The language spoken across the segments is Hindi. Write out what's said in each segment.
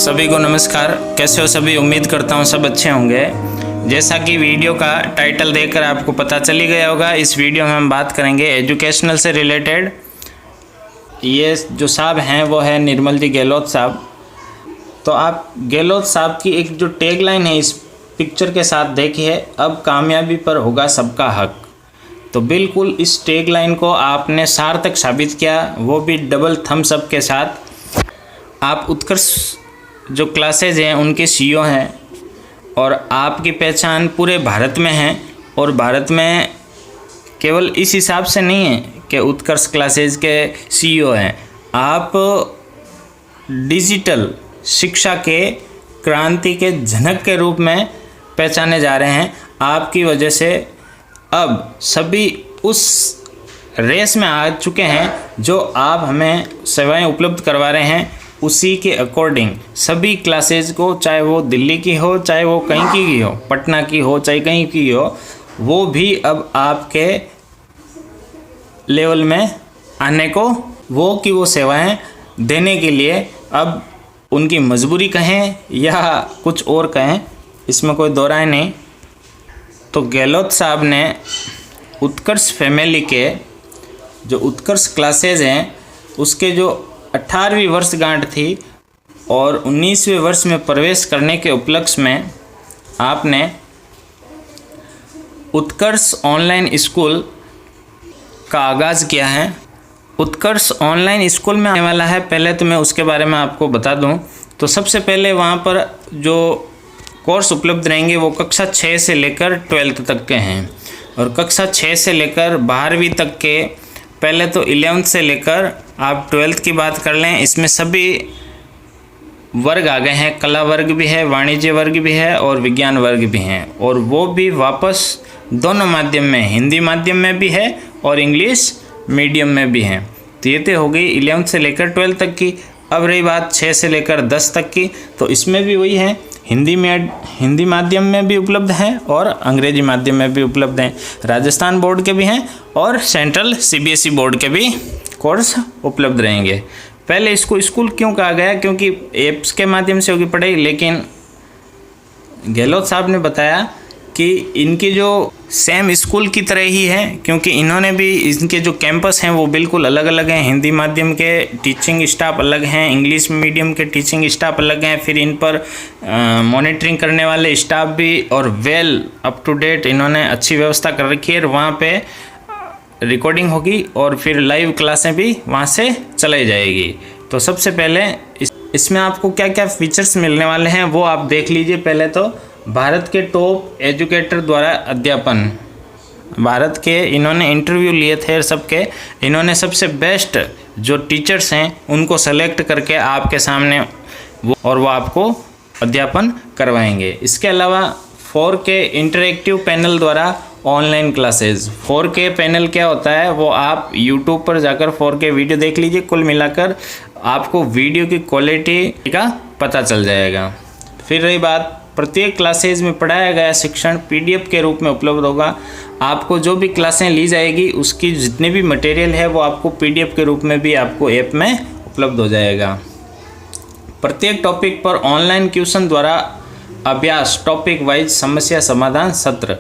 सभी को नमस्कार। कैसे हो सभी? उम्मीद करता हूँ सब अच्छे होंगे। जैसा कि वीडियो का टाइटल देखकर आपको पता चली गया होगा, इस वीडियो में हम बात करेंगे एजुकेशनल से रिलेटेड। ये जो साहब हैं वो है निर्मल जी गहलोत साहब। तो आप गहलोत साहब की एक जो टैगलाइन है इस पिक्चर के साथ देखिए, अब कामयाबी पर होगा सबका हक। तो बिल्कुल इस टैगलाइन को आपने सार्थक साबित किया, वो भी डबल थम्स अप के साथ। आप उत्कर्ष जो क्लासेज हैं उनके सीईओ हैं और आपकी पहचान पूरे भारत में है। और भारत में केवल इस हिसाब से नहीं है कि उत्कर्ष क्लासेज के सीईओ हैं, आप डिजिटल शिक्षा के क्रांति के जनक के रूप में पहचाने जा रहे हैं। आपकी वजह से अब सभी उस रेस में आ चुके हैं जो आप हमें सेवाएं उपलब्ध करवा रहे हैं, उसी के अकॉर्डिंग सभी क्लासेज को, चाहे वो दिल्ली की हो, चाहे वो कहीं की हो, पटना की हो, चाहे कहीं की हो, वो भी अब आपके लेवल में आने को, वो सेवाएं देने के लिए अब उनकी मजबूरी कहें या कुछ और कहें, इसमें कोई दो राय नहीं। तो गहलोत साहब ने उत्कर्ष फैमिली के जो उत्कर्ष क्लासेज हैं उसके जो 18वीं वर्षगांठ थी और 19वें वर्ष में प्रवेश करने के उपलक्ष्य में आपने उत्कर्ष ऑनलाइन स्कूल का आगाज़ किया है। उत्कर्ष ऑनलाइन स्कूल में आने वाला है, पहले तो मैं उसके बारे में आपको बता दूं। तो सबसे पहले वहां पर जो कोर्स उपलब्ध रहेंगे वो कक्षा 6 से लेकर 12th तक के हैं। और कक्षा 6 से लेकर 12वीं तक के, पहले तो 11th से लेकर आप 12th की बात कर लें, इसमें सभी वर्ग आ गए हैं। कला वर्ग भी है, वाणिज्य वर्ग भी है और विज्ञान वर्ग भी हैं। और वो भी वापस दोनों माध्यम में, हिंदी माध्यम में भी है और इंग्लिश मीडियम में भी हैं। तो ये तो हो गई 11th से लेकर 12th तक की। अब रही बात 6 से लेकर 10 तक की, तो इसमें भी वही है, हिंदी माध्यम में भी उपलब्ध हैं और अंग्रेजी माध्यम में भी उपलब्ध हैं। राजस्थान बोर्ड के भी हैं और सेंट्रल सीबीएसई बोर्ड के भी कोर्स उपलब्ध रहेंगे। पहले इसको स्कूल क्यों कहा गया? क्योंकि एप्स के माध्यम से होगी पढ़ाई, लेकिन गहलोत साहब ने बताया कि इनकी जो सेम स्कूल की तरह ही है, क्योंकि इन्होंने भी, इनके जो कैंपस हैं वो बिल्कुल अलग अलग हैं। हिंदी माध्यम के टीचिंग स्टाफ अलग हैं, इंग्लिश मीडियम के टीचिंग स्टाफ अलग हैं, फिर इन पर मॉनिटरिंग करने वाले स्टाफ भी, और वेल अप टू डेट इन्होंने अच्छी व्यवस्था कर रखी है। वहाँ पे रिकॉर्डिंग होगी और फिर लाइव क्लासें भी वहाँ से चलाई जाएगी। तो सबसे पहले इसमें आपको क्या क्या फीचर्स मिलने वाले हैं वो आप देख लीजिए। पहले तो भारत के टॉप एजुकेटर द्वारा अध्यापन, भारत के इन्होंने इंटरव्यू लिए थे सबके, इन्होंने सबसे बेस्ट जो टीचर्स हैं उनको सेलेक्ट करके आपके सामने वो आपको अध्यापन करवाएंगे। इसके अलावा 4K इंटरेक्टिव पैनल द्वारा ऑनलाइन क्लासेस। 4K पैनल क्या होता है वो आप YouTube पर जाकर 4K वीडियो देख लीजिए, कुल मिलाकर आपको वीडियो की क्वालिटी का पता चल जाएगा। फिर रही बात, प्रत्येक क्लासेज में पढ़ाया गया शिक्षण PDF के रूप में उपलब्ध होगा। आपको जो भी क्लासें ली जाएगी उसकी जितने भी मटेरियल है वो आपको PDF के रूप में भी आपको ऐप में उपलब्ध हो जाएगा। प्रत्येक टॉपिक पर ऑनलाइन ट्यूशन द्वारा अभ्यास, टॉपिक वाइज समस्या समाधान सत्र।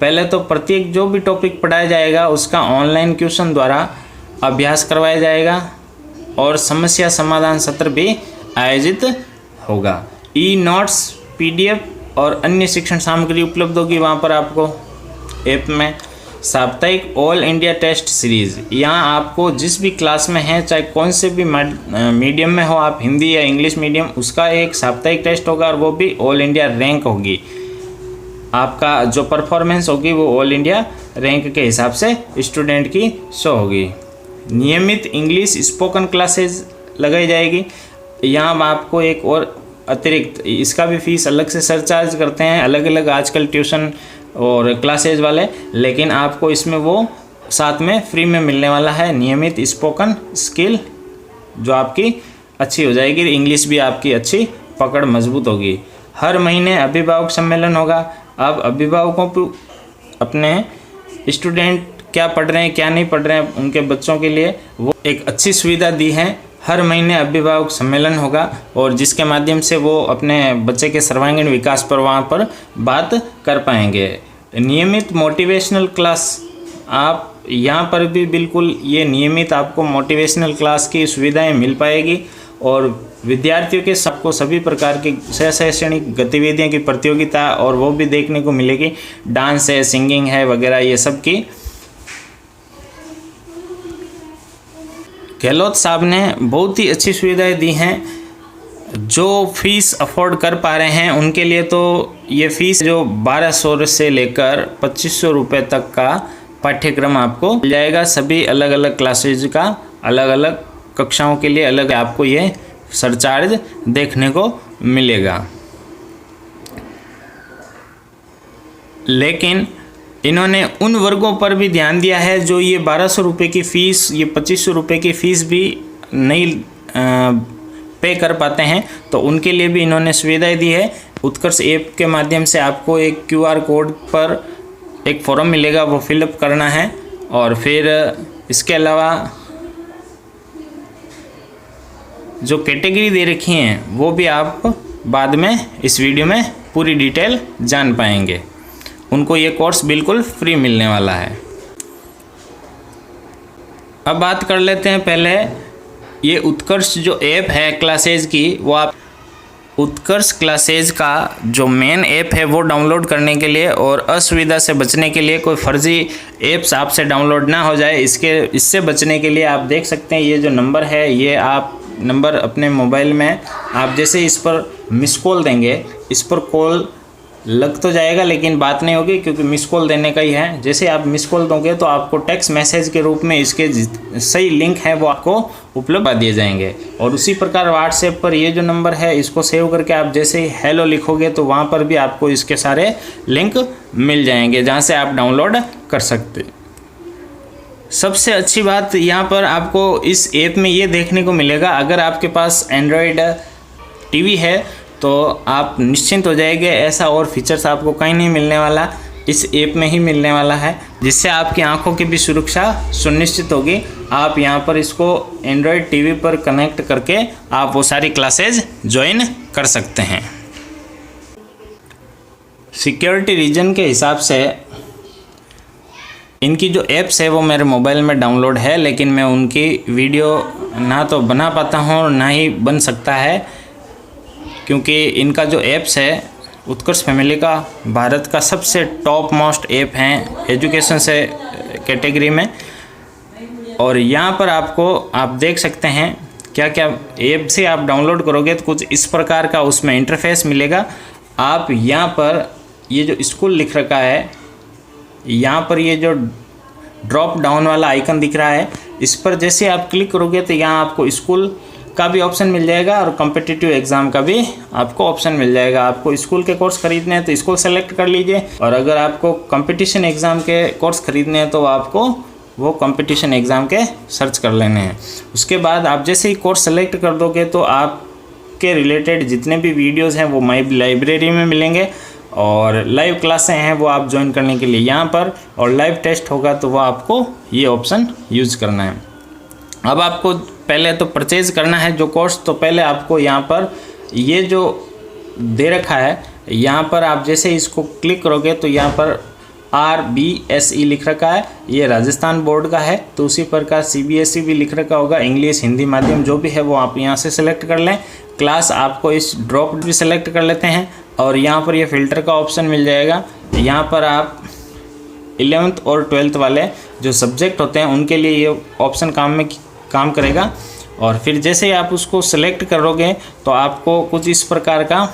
पहले तो प्रत्येक जो भी टॉपिक पढ़ाया जाएगा उसका ऑनलाइन ट्यूशन द्वारा अभ्यास करवाया जाएगा और समस्या समाधान सत्र भी आयोजित होगा। ई-नोट्स, PDF और अन्य शिक्षण सामग्री उपलब्ध होगी वहाँ पर आपको ऐप में। साप्ताहिक ऑल इंडिया टेस्ट सीरीज़, यहाँ आपको जिस भी क्लास में है, चाहे कौन से भी मीडियम में हो, आप हिंदी या इंग्लिश मीडियम, उसका एक साप्ताहिक टेस्ट होगा और वो भी ऑल इंडिया रैंक होगी। आपका जो परफॉर्मेंस होगी वो ऑल इंडिया रैंक के हिसाब से स्टूडेंट की शो होगी। नियमित इंग्लिश स्पोकन क्लासेज लगाई जाएगी। यहाँ आपको एक और अतिरिक्त, इसका भी फीस अलग से सरचार्ज करते हैं अलग अलग आजकल ट्यूशन और क्लासेज वाले, लेकिन आपको इसमें वो साथ में फ्री में मिलने वाला है। नियमित स्पोकन स्किल जो आपकी अच्छी हो जाएगी, इंग्लिश भी आपकी अच्छी पकड़ मजबूत होगी। हर महीने अभिभावक सम्मेलन होगा। अब अभिभावकों को अपने स्टूडेंट क्या पढ़ रहे हैं क्या नहीं पढ़ रहे हैं उनके बच्चों के लिए वो एक अच्छी सुविधा दी है। हर महीने अभिभावक सम्मेलन होगा और जिसके माध्यम से वो अपने बच्चे के सर्वांगीण विकास पर वहाँ पर बात कर पाएंगे। नियमित मोटिवेशनल क्लास, आप यहाँ पर भी बिल्कुल ये नियमित आपको मोटिवेशनल क्लास की सुविधाएं मिल पाएगी और विद्यार्थियों के सबको सभी प्रकार की शैक्षणिक गतिविधियों की प्रतियोगिता और वो भी देखने को मिलेगी। डांस है, सिंगिंग है वगैरह, ये सब की। गहलोत साहब ने बहुत ही अच्छी सुविधाएं दी हैं। जो फीस अफोर्ड कर पा रहे हैं उनके लिए तो ये फ़ीस जो 1200 से लेकर 2500 रुपये तक का पाठ्यक्रम आपको मिल जाएगा। सभी अलग अलग क्लासेज का अलग अलग कक्षाओं के लिए अलग आपको ये सरचार्ज देखने को मिलेगा। लेकिन इन्होंने उन वर्गों पर भी ध्यान दिया है जो ये 1200 रुपये की फ़ीस, ये 2500 रुपये की फ़ीस भी नहीं पे कर पाते हैं, तो उनके लिए भी इन्होंने सुविधाएं दी है। उत्कर्ष ऐप के माध्यम से आपको एक QR कोड पर एक फॉर्म मिलेगा, वो फिलअप करना है और फिर इसके अलावा जो कैटेगरी दे रखी हैं वो भी आप बाद में इस वीडियो में पूरी डिटेल जान पाएंगे। उनको ये कोर्स बिल्कुल फ्री मिलने वाला है। अब बात कर लेते हैं पहले ये उत्कर्ष जो ऐप है क्लासेज की, वो आप उत्कर्ष क्लासेज का जो मेन ऐप है वो डाउनलोड करने के लिए और असुविधा से बचने के लिए कोई फर्जी ऐप्स आपसे डाउनलोड ना हो जाए, इससे बचने के लिए आप देख सकते हैं ये जो नंबर है, ये आप नंबर अपने मोबाइल में आप जैसे इस पर मिस कॉल देंगे, इस पर कॉल लग तो जाएगा लेकिन बात नहीं होगी क्योंकि मिस कॉल देने का ही है। जैसे आप मिस कॉल दोगे तो आपको टेक्स्ट मैसेज के रूप में इसके सही लिंक है वो आपको उपलब्ध करा दिए जाएंगे। और उसी प्रकार व्हाट्सएप पर ये जो नंबर है इसको सेव करके आप जैसे ही हेलो लिखोगे तो वहाँ पर भी आपको इसके सारे लिंक मिल जाएंगे जहाँ से आप डाउनलोड कर सकते। सबसे अच्छी बात यहाँ पर आपको इस ऐप में ये देखने को मिलेगा, अगर आपके पास एंड्रॉयड टीवी है तो आप निश्चिंत हो जाएंगे, ऐसा और फीचर्स आपको कहीं नहीं मिलने वाला, इस ऐप में ही मिलने वाला है, जिससे आपकी आंखों की भी सुरक्षा सुनिश्चित होगी। आप यहाँ पर इसको एंड्रॉयड टीवी पर कनेक्ट करके आप वो सारी क्लासेज ज्वाइन कर सकते हैं। सिक्योरिटी रीजन के हिसाब से इनकी जो ऐप्स है वो मेरे मोबाइल में डाउनलोड है, लेकिन मैं उनकी वीडियो ना तो बना पाता हूँ और ना ही बन सकता है, क्योंकि इनका जो ऐप्स है उत्कर्ष फैमिली का भारत का सबसे टॉप मोस्ट ऐप है एजुकेशन से कैटेगरी में। और यहाँ पर आपको आप देख सकते हैं क्या क्या ऐप से आप डाउनलोड करोगे तो कुछ इस प्रकार का उसमें इंटरफेस मिलेगा। आप यहाँ पर ये जो स्कूल लिख रखा है, यहाँ पर ये जो ड्रॉप डाउन वाला आइकन दिख रहा है, इस पर जैसे आप क्लिक करोगे तो यहाँ आपको स्कूल का भी ऑप्शन मिल जाएगा और कॉम्पिटिटिव एग्ज़ाम का भी आपको ऑप्शन मिल जाएगा। आपको स्कूल के कोर्स खरीदने हैं तो स्कूल सेलेक्ट कर लीजिए, और अगर आपको कंपटीशन एग्ज़ाम के कोर्स खरीदने हैं तो आपको वो कंपटीशन एग्ज़ाम के सर्च कर लेने हैं। उसके बाद आप जैसे ही कोर्स सेलेक्ट कर दोगे तो आपके रिलेटेड जितने भी वीडियोज़ हैं वो माई लाइब्रेरी में मिलेंगे, और लाइव क्लासें हैं वो आप ज्वाइन करने के लिए यहाँ पर, और लाइव टेस्ट होगा तो वो आपको ये ऑप्शन यूज़ करना है। अब आपको पहले तो परचेज़ करना है जो कोर्स, तो पहले आपको यहाँ पर ये जो दे रखा है, यहाँ पर आप जैसे इसको क्लिक करोगे तो यहाँ पर RBSE लिख रखा है, ये राजस्थान बोर्ड का है। तो उसी प्रकार CBSE भी लिख रखा होगा, इंग्लिश हिंदी माध्यम जो भी है वो आप यहाँ से सेलेक्ट कर लें। क्लास आपको इस ड्रॉप भी सेलेक्ट कर लेते हैं, और यहाँ पर ये फ़िल्टर का ऑप्शन मिल जाएगा। यहाँ पर आप 11th और 12th वाले जो सब्जेक्ट होते हैं उनके लिए ये ऑप्शन काम करेगा। और फिर जैसे ही आप उसको सेलेक्ट करोगे तो आपको कुछ इस प्रकार का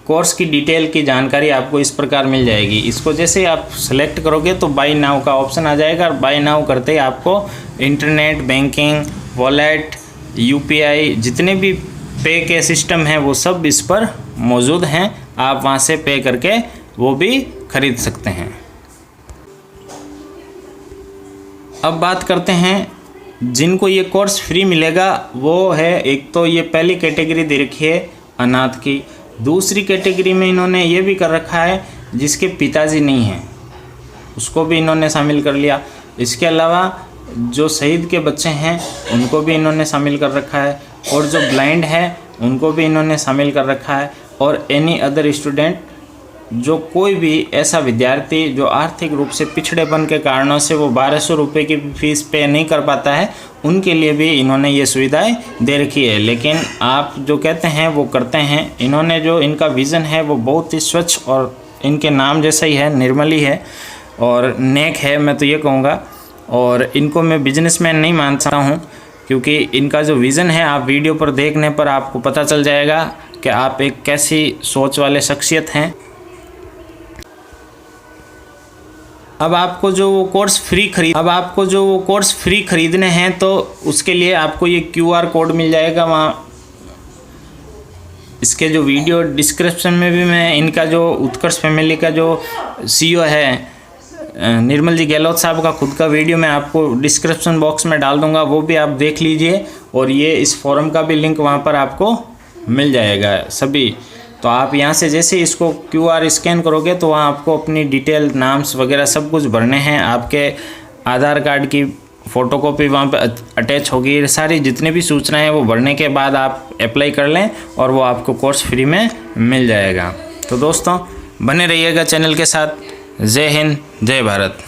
कोर्स की डिटेल की जानकारी आपको इस प्रकार मिल जाएगी। इसको जैसे ही आप सेलेक्ट करोगे तो बाय नाउ का ऑप्शन आ जाएगा, और बाय नाउ करते ही आपको इंटरनेट बैंकिंग, वॉलेट, UPI जितने भी पे के सिस्टम हैं वो सब इस पर मौजूद हैं। आप वहाँ से पे करके वो भी खरीद सकते हैं। अब बात करते हैं जिनको ये कोर्स फ्री मिलेगा, वो है एक तो ये पहली कैटेगरी दे रखी है अनाथ की। दूसरी कैटेगरी में इन्होंने ये भी कर रखा है जिसके पिताजी नहीं हैं, उसको भी इन्होंने शामिल कर लिया। इसके अलावा जो शहीद के बच्चे हैं उनको भी इन्होंने शामिल कर रखा है, और जो ब्लाइंड है उनको भी इन्होंने शामिल कर रखा है, और एनी अदर स्टूडेंट, जो कोई भी ऐसा विद्यार्थी जो आर्थिक रूप से पिछड़ेपन के कारणों से वो 1200 रुपये की फ़ीस पे नहीं कर पाता है, उनके लिए भी इन्होंने ये सुविधाएं दे रखी है। लेकिन आप जो कहते हैं वो करते हैं। इन्होंने जो इनका विज़न है वो बहुत ही स्वच्छ और इनके नाम जैसा ही है, निर्मली है और नेक है, मैं तो ये कहूँगा। और इनको मैं बिजनेसमैन नहीं मानता हूँ, क्योंकि इनका जो विज़न है आप वीडियो पर देखने पर आपको पता चल जाएगा कि आप एक कैसी सोच वाले शख्सियत हैं। अब आपको जो कोर्स फ्री खरीदने हैं तो उसके लिए आपको ये QR कोड मिल जाएगा वहाँ। इसके जो वीडियो डिस्क्रिप्शन में भी मैं इनका जो उत्कर्ष फैमिली का जो CEO है निर्मल जी गहलोत साहब का खुद का वीडियो मैं आपको डिस्क्रिप्शन बॉक्स में डाल दूंगा, वो भी आप देख लीजिए। और ये इस फोरम का भी लिंक वहाँ पर आपको मिल जाएगा सभी। तो आप यहाँ से जैसे इसको QR स्कैन करोगे तो वहाँ आपको अपनी डिटेल, नाम्स वगैरह सब कुछ भरने हैं। आपके आधार कार्ड की फ़ोटोकॉपी वहाँ पे अटैच होगी। सारी जितनी भी सूचनाएं हैं वो भरने के बाद आप अप्लाई कर लें और वो आपको कोर्स फ्री में मिल जाएगा। तो दोस्तों बने रहिएगा चैनल के साथ। जय हिंद, जय भारत।